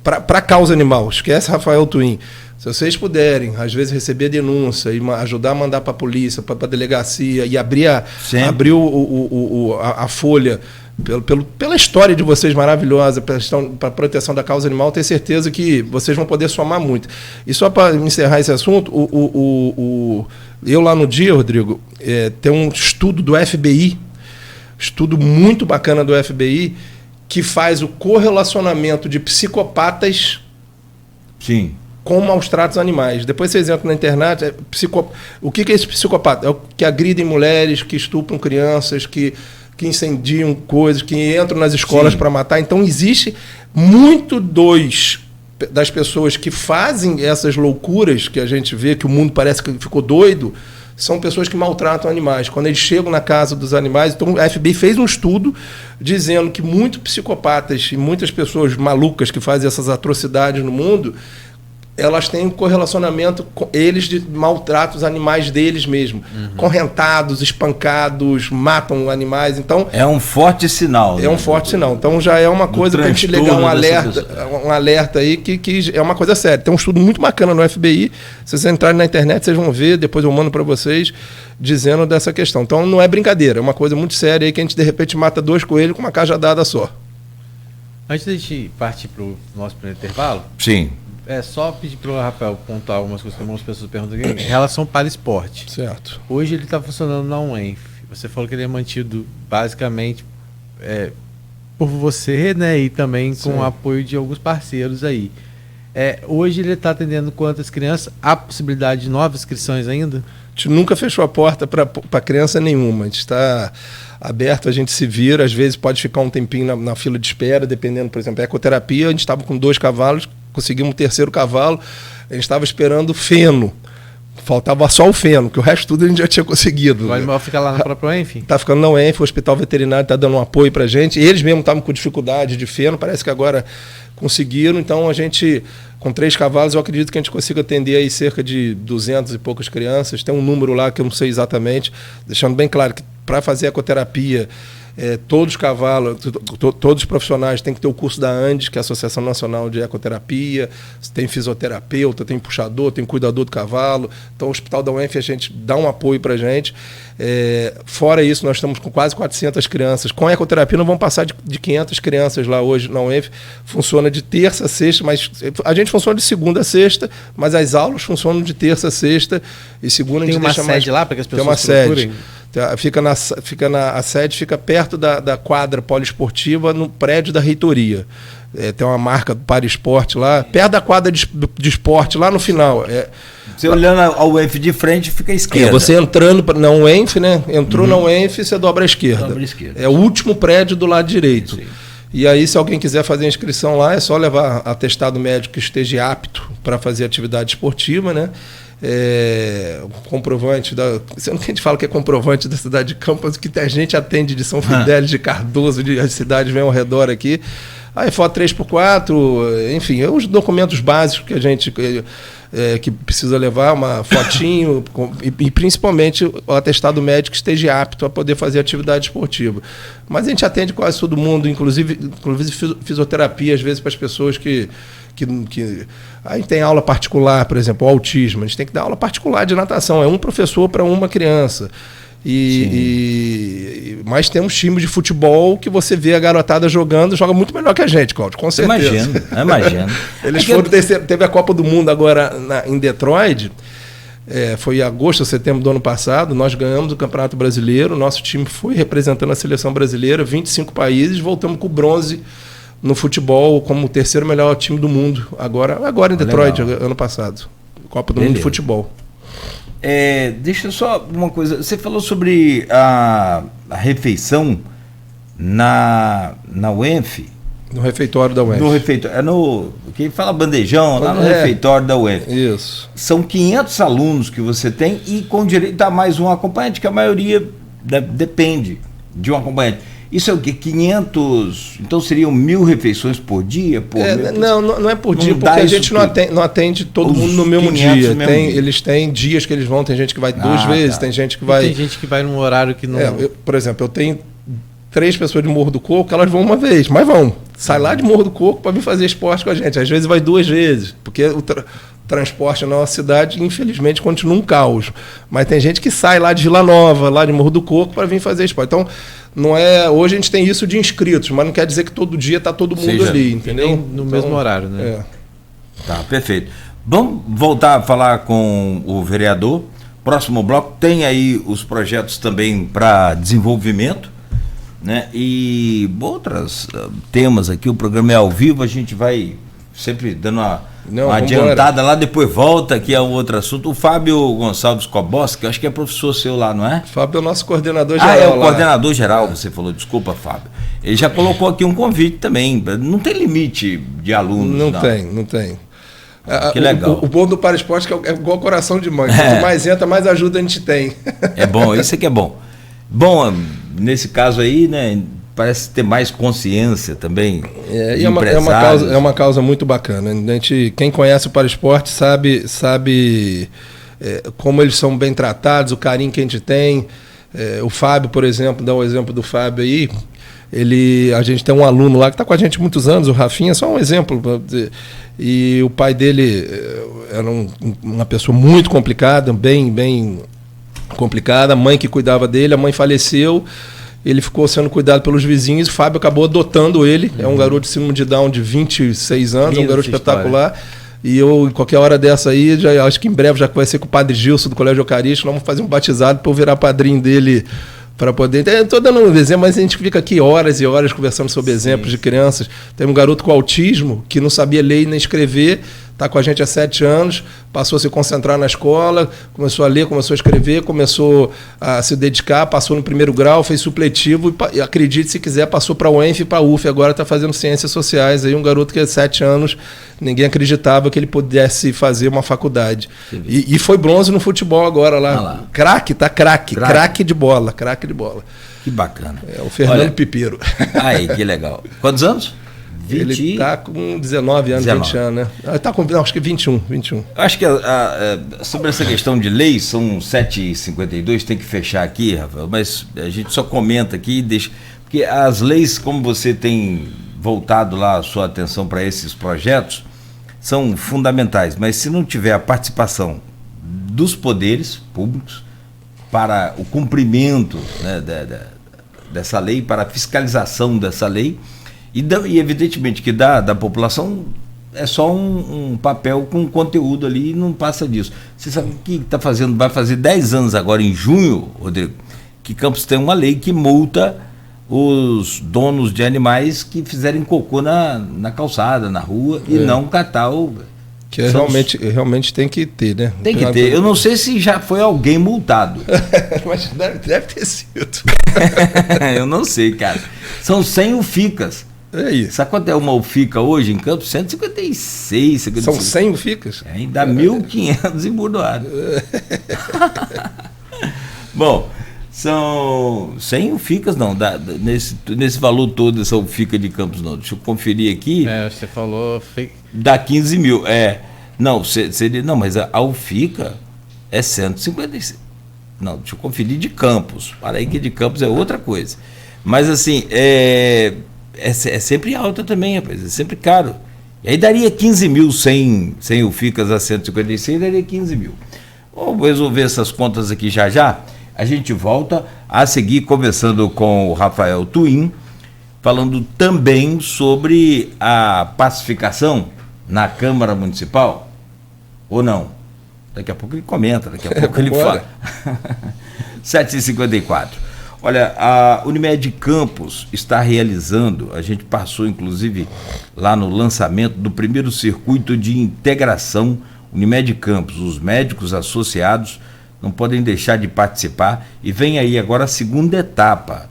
para a causa animal. Esquece Rafael Twin. Se vocês puderem, às vezes, receber denúncia e ajudar a mandar para a polícia, para a delegacia e abrir a folha, pela história de vocês maravilhosa, para a proteção da causa animal, tenho certeza que vocês vão poder somar muito. E só para encerrar esse assunto, eu lá no dia, Rodrigo, tem um estudo do FBI, estudo muito bacana do FBI, que faz o correlacionamento de psicopatas com maus tratos animais. Depois vocês entram na internet, o que é esse psicopata? É o que agridem mulheres, que estupram crianças, que incendiam coisas, que entram nas escolas para matar. Então existe muito das pessoas que fazem essas loucuras que a gente vê, que o mundo parece que ficou doido, são pessoas que maltratam animais. Quando eles chegam na casa dos animais, então a FBI fez um estudo dizendo que muitos psicopatas e muitas pessoas malucas que fazem essas atrocidades no mundo, elas têm um correlacionamento com eles de maltratos animais deles mesmo. Correntados, espancados, matam animais. Então, é um forte sinal. É um forte sinal. Então já é uma coisa para a gente ligar um alerta aí que é uma coisa séria. Tem um estudo muito bacana no FBI. Se vocês entrarem na internet, vocês vão ver, depois eu mando para vocês, dizendo dessa questão. Então não é brincadeira, é uma coisa muito séria aí que a gente de repente mata 2 coelhos com uma cajadada só. Antes de a gente partir para o nosso primeiro intervalo, sim. É só pedir para o Rafael contar algumas coisas que algumas pessoas perguntam aqui. Em relação para esporte. Certo. Hoje ele está funcionando na UENF. Você falou que ele é mantido basicamente por você, né? E também com o apoio de alguns parceiros aí. Hoje ele está atendendo quantas crianças? Há possibilidade de novas inscrições ainda? A gente nunca fechou a porta para criança nenhuma. A gente está aberto, a gente se vira. Às vezes pode ficar um tempinho na fila de espera, dependendo, por exemplo, ecoterapia. A gente estava com 2 cavalos, conseguimos um 3º cavalo. A gente estava esperando feno. Faltava só o feno, que o resto tudo a gente já tinha conseguido. O animal fica lá na própria UENF? Está ficando na UENF, o hospital veterinário está dando um apoio para a gente. Eles mesmos estavam com dificuldade de feno, parece que agora conseguiram. Então a gente, com 3 cavalos, eu acredito que a gente consiga atender aí cerca de 200 e poucas crianças. Tem um número lá que eu não sei exatamente, deixando bem claro que para fazer ecoterapia, todos os cavalos, todos os profissionais têm que ter o curso da ANDES, que é a Associação Nacional de Ecoterapia, tem fisioterapeuta, tem puxador, tem cuidador do cavalo. Então o Hospital da UENF a gente dá um apoio para a gente. Fora isso, nós estamos com quase 400 crianças. Com a ecoterapia não vão passar de 500 crianças lá hoje na UENF. Funciona de terça a sexta, mas a gente funciona de segunda a sexta, mas as aulas funcionam de terça a sexta e segunda a gente deixa mais... Tem uma sede lá para que as pessoas procurem? A sede fica perto da quadra poliesportiva, no prédio da reitoria. Tem uma marca do Paraesporte lá, perto da quadra de esporte, lá no final. Você olhando ao UENF de frente, fica à esquerda. Você entrando na UENF, né? Entrou na UENF, você dobra à esquerda. É o último prédio do lado direito. Sim. E aí, se alguém quiser fazer a inscrição lá, é só levar atestado médico que esteja apto para fazer atividade esportiva, né? Comprovante sendo que a gente fala que é comprovante da cidade de Campos, que a gente atende de São Fidélis, de Cardoso, as cidades vêm ao redor aqui. Aí foto 3x4, enfim, os documentos básicos que a gente que precisa levar, uma fotinho e principalmente o atestado médico que esteja apto a poder fazer atividade esportiva. Mas a gente atende quase todo mundo, inclusive fisioterapia, às vezes para as pessoas que aí tem aula particular, por exemplo, o autismo, a gente tem que dar aula particular de natação, é um professor para uma criança. Mas temos times de futebol que você vê a garotada jogando, joga muito melhor que a gente, Cláudio, com certeza. Imagino. Eles teve a Copa do Mundo agora em Detroit, foi em agosto ou setembro do ano passado, nós ganhamos o Campeonato Brasileiro, nosso time foi representando a seleção brasileira, 25 países, voltamos com o bronze no futebol como o 3º melhor time do mundo, agora em Detroit, ano passado. Copa do Mundo de futebol. Deixa só uma coisa, você falou sobre a refeição na UENF. No refeitório da UENF. No refeitório, quem fala bandejão, lá no refeitório da UENF. Isso. São 500 alunos que você tem e com direito a mais um acompanhante, que a maioria depende de um acompanhante. Isso é o quê? 500? Então seriam 1.000 refeições por dia? Não é por dia, porque a gente não atende todo mundo no mesmo dia. Eles têm dias que eles vão, tem gente que vai 2 vezes, tem gente que vai... Tem gente que vai num horário que não... por exemplo, eu tenho 3 pessoas de Morro do Coco, elas vão uma vez, mas vão. Sai lá de Morro do Coco para vir fazer esporte com a gente. Às vezes vai 2 vezes, porque o transporte na nossa cidade, infelizmente, continua um caos. Mas tem gente que sai lá de Vila Nova, lá de Morro do Coco, para vir fazer esporte. Então, hoje a gente tem isso de inscritos, mas não quer dizer que todo dia está todo mundo ali, entendeu? No mesmo horário, né? Tá, perfeito. Vamos voltar a falar com o vereador. Próximo bloco tem aí os projetos também para desenvolvimento, né? E outros temas aqui, o programa é ao vivo, a gente vai sempre dando uma adiantada lá, depois volta, que é um outro assunto. O Fábio Gonçalves Koboski, eu acho que é professor seu lá, não é? Fábio é o nosso coordenador geral. É o coordenador geral, você falou, desculpa, Fábio. Ele já colocou aqui um convite também, não tem limite de alunos. Não tem. Que legal. O bom do Paraesporte é igual coração de mãe, quanto mais entra, mais ajuda a gente tem. É bom, isso aqui é bom. Bom, nesse caso aí, né, parece ter mais consciência também. É uma causa muito bacana. Quem conhece o Paraesporte sabe como eles são bem tratados, o carinho que a gente tem. O Fábio, por exemplo, dá um exemplo do Fábio aí. A gente tem um aluno lá que está com a gente há muitos anos, o Rafinha, só um exemplo. E o pai dele era uma pessoa muito complicada, bem complicada. A mãe que cuidava dele, a mãe faleceu. Ele ficou sendo cuidado pelos vizinhos. O Fábio acabou adotando ele. É um garoto de síndrome de Down de 26 anos, é um garoto espetacular. E eu, qualquer hora dessa aí, acho que em breve já vai ser com o padre Gilson do Colégio Eucarístico, nós vamos fazer um batizado para eu virar padrinho dele para poder... Estou dando um exemplo, mas a gente fica aqui horas e horas conversando sobre exemplos de crianças. Tem um garoto com autismo que não sabia ler nem escrever, está com a gente há 7 anos, passou a se concentrar na escola, começou a ler, começou a escrever, começou a se dedicar, passou no 1º grau, fez supletivo e acredite se quiser, passou para a UENF e para a UF, agora está fazendo ciências sociais. Aí um garoto que há 7 anos, ninguém acreditava que ele pudesse fazer uma faculdade. E foi bronze no futebol agora lá. Craque de bola. Que bacana. É o Fernando Pipeiro. Aí, que legal. Quantos anos? 20... Ele está com 19 anos, 20 anos, né? Tá com, não, acho que 21. Acho que sobre essa questão de lei, são 7h52, tem que fechar aqui, Rafael, mas a gente só comenta aqui e deixa... Porque as leis, como você tem voltado lá a sua atenção para esses projetos, são fundamentais, mas se não tiver a participação dos poderes públicos para o cumprimento, né, dessa lei, para a fiscalização dessa lei, e evidentemente que da população é só um papel com conteúdo ali e não passa disso. Você sabe que vai fazer 10 anos agora em junho, Rodrigo, que Campos tem uma lei que multa os donos de animais que fizerem cocô na calçada, na rua, e não catar o... Que realmente tem que ter, né? Tem que ter. Eu não sei se já foi alguém multado. Mas deve ter sido. Eu não sei, cara. São 100 UFICAs. É isso. Sabe quanto é uma UFICA hoje em Campos? 156. 55. São 100 UFICAs? Ainda 1.500 embordoados. Bom, são 100 UFICAs, não. Nesse valor todo, essa UFICA de Campos, não. Deixa eu conferir aqui. Você falou... Dá 15 mil. Não, seria, não, mas a UFICA é 156. Não, deixa eu conferir de Campos. Para aí que de Campos é outra coisa. Mas assim, é sempre alta também, rapaz. É sempre caro. E aí daria 15 mil sem UFICAs a 156, daria 15 mil. Vamos resolver essas contas aqui já. A gente volta a seguir conversando com o Rafael Twin, falando também sobre a pacificação na Câmara Municipal, ou não? Daqui a pouco ele comenta, daqui a pouco ele fala. 7h54. Olha, a Unimed Campos está realizando, a gente passou inclusive lá no lançamento do primeiro circuito de integração Unimed Campos. Os médicos associados não podem deixar de participar e vem aí agora a segunda etapa,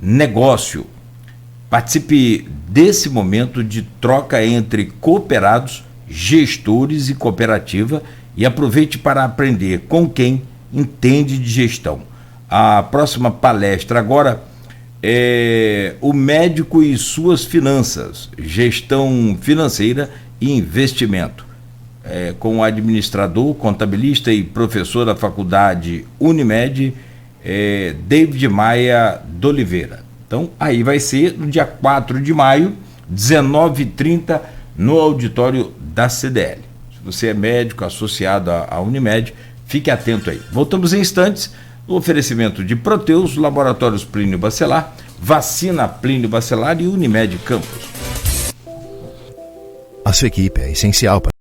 negócio. Participe desse momento de troca entre cooperados, gestores e cooperativa e aproveite para aprender com quem entende de gestão. A próxima palestra agora é o médico e suas finanças, gestão financeira e investimento, com o administrador, contabilista e professor da faculdade Unimed, David Maia de Oliveira. Então, aí vai ser no dia 4 de maio, 19h30, no auditório da CDL. Se você é médico associado à Unimed, fique atento aí. Voltamos em instantes no oferecimento de Proteus, Laboratórios Plínio Bacelar, Vacina Plínio Bacelar e Unimed Campos. A sua equipe é essencial para